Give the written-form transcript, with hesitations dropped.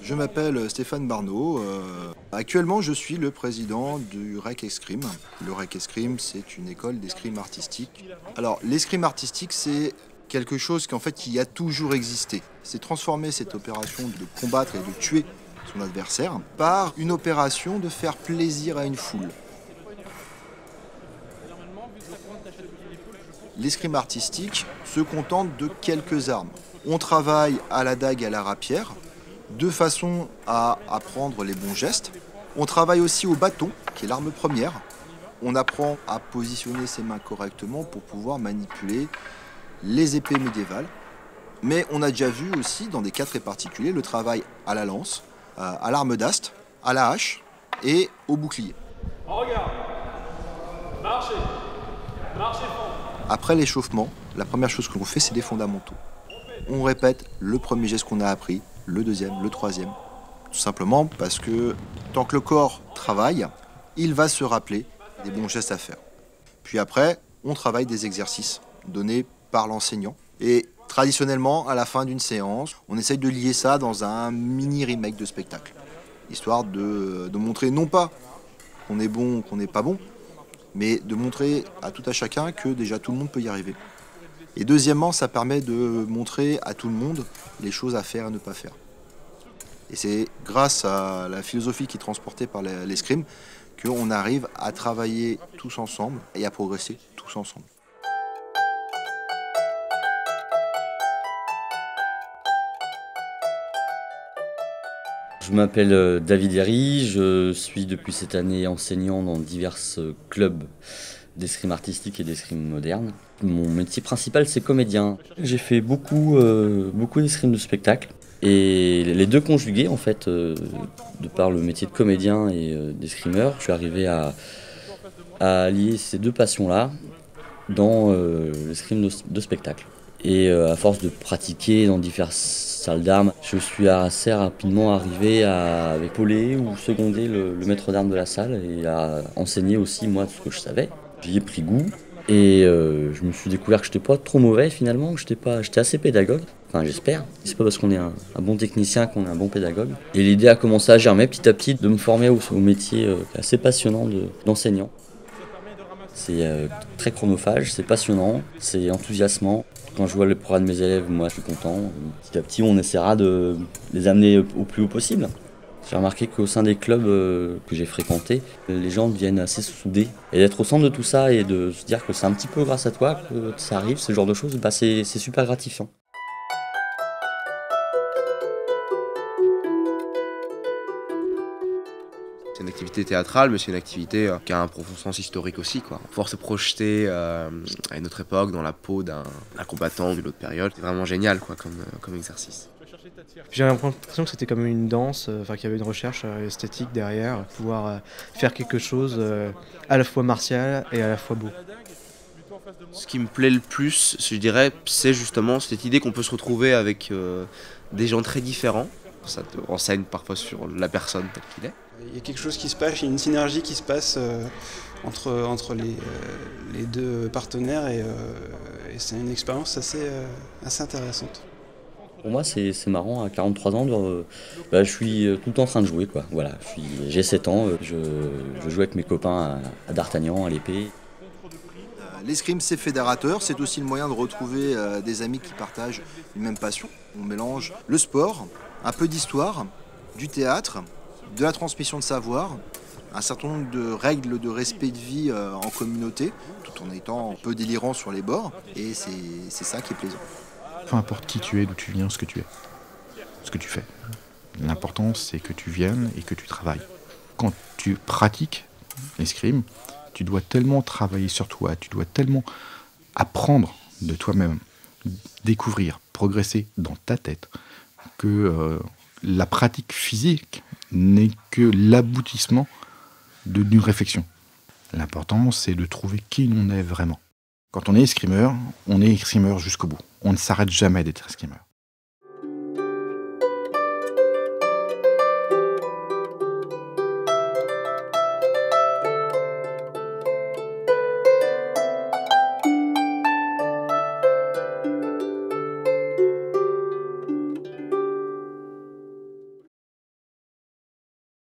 Je m'appelle Stéphane Barneau. Actuellement, je suis le président du REC Escrime. Le REC Escrime, c'est une école d'escrime artistique. Alors, l'escrime artistique, c'est quelque chose qui a toujours existé. C'est transformer cette opération de combattre et de tuer son adversaire par une opération de faire plaisir à une foule. L'escrime artistique se contente de quelques armes. On travaille à la dague et à la rapière, de façon à apprendre les bons gestes. On travaille aussi au bâton, qui est l'arme première. On apprend à positionner ses mains correctement pour pouvoir manipuler les épées médiévales. Mais on a déjà vu aussi, dans des cas très particuliers, le travail à la lance, à l'arme d'aste, à la hache et au bouclier. On regarde. Marchez. Marchez fort. Après l'échauffement, la première chose que l'on fait, c'est des fondamentaux. On répète le premier geste qu'on a appris, le deuxième, le troisième. Tout simplement parce que tant que le corps travaille, il va se rappeler des bons gestes à faire. Puis après, on travaille des exercices donnés par l'enseignant. Et traditionnellement, à la fin d'une séance, on essaye de lier ça dans un mini remake de spectacle. Histoire de montrer non pas qu'on est bon ou qu'on n'est pas bon, mais de montrer à tout à chacun que déjà tout le monde peut y arriver. Et deuxièmement, ça permet de montrer à tout le monde les choses à faire et à ne pas faire. Et c'est grâce à la philosophie qui est transportée par l'escrime qu'on arrive à travailler tous ensemble et à progresser tous ensemble. Je m'appelle David Herry, je suis depuis cette année enseignant dans divers clubs d'escrime artistique et d'escrime moderne. Mon métier principal, c'est comédien. J'ai fait beaucoup d'escrime de spectacle et les deux conjugués, en fait, de par le métier de comédien et d'escrimeur, je suis arrivé à lier ces deux passions-là dans l'escrime de spectacle. Et à force de pratiquer dans diverses salles d'armes, je suis assez rapidement arrivé à épauler ou seconder le maître d'armes de la salle et à enseigner aussi moi tout ce que je savais. J'y ai pris goût et je me suis découvert que je n'étais pas trop mauvais finalement, j'étais assez pédagogue. Enfin j'espère, c'est pas parce qu'on est un bon technicien qu'on est un bon pédagogue. Et l'idée a commencé à germer petit à petit de me former au métier assez passionnant d'enseignant. C'est très chronophage, c'est passionnant, c'est enthousiasmant. Quand je vois le progrès de mes élèves, moi je suis content. Petit à petit, on essaiera de les amener au plus haut possible. J'ai remarqué qu'au sein des clubs que j'ai fréquentés, les gens deviennent assez soudés. Et d'être au centre de tout ça et de se dire que c'est un petit peu grâce à toi que ça arrive, ce genre de choses, bah c'est super gratifiant. C'est une activité théâtrale, mais c'est une activité qui a un profond sens historique aussi, quoi. Pouvoir se projeter à une autre époque, dans la peau d'un combattant d'une autre période, c'est vraiment génial, quoi, comme exercice. J'ai l'impression que c'était comme une danse, qu'il y avait une recherche esthétique derrière, pouvoir faire quelque chose à la fois martial et à la fois beau. Ce qui me plaît le plus, je dirais, c'est justement cette idée qu'on peut se retrouver avec des gens très différents. Ça te renseigne parfois sur la personne telle qu'il est. Il y a quelque chose qui se passe, il y a une synergie qui se passe entre les deux partenaires et c'est une expérience assez intéressante. Pour moi, c'est marrant, à 43 ans, je suis tout le temps en train de jouer, quoi. Voilà, j'ai 7 ans, je joue avec mes copains à D'Artagnan, à l'épée. L'escrime, c'est fédérateur, c'est aussi le moyen de retrouver des amis qui partagent une même passion. On mélange le sport, un peu d'histoire, du théâtre, de la transmission de savoir, un certain nombre de règles de respect de vie en communauté, tout en étant un peu délirant sur les bords, et c'est ça qui est plaisant. Peu importe qui tu es, d'où tu viens, ce que tu es, ce que tu fais. L'important, c'est que tu viennes et que tu travailles. Quand tu pratiques l'escrime, tu dois tellement travailler sur toi, tu dois tellement apprendre de toi-même, découvrir, progresser dans ta tête, que la pratique physique n'est que l'aboutissement d'une réflexion. L'important, c'est de trouver qui l'on est vraiment. Quand on est escrimeur jusqu'au bout. On ne s'arrête jamais d'être escrimeur.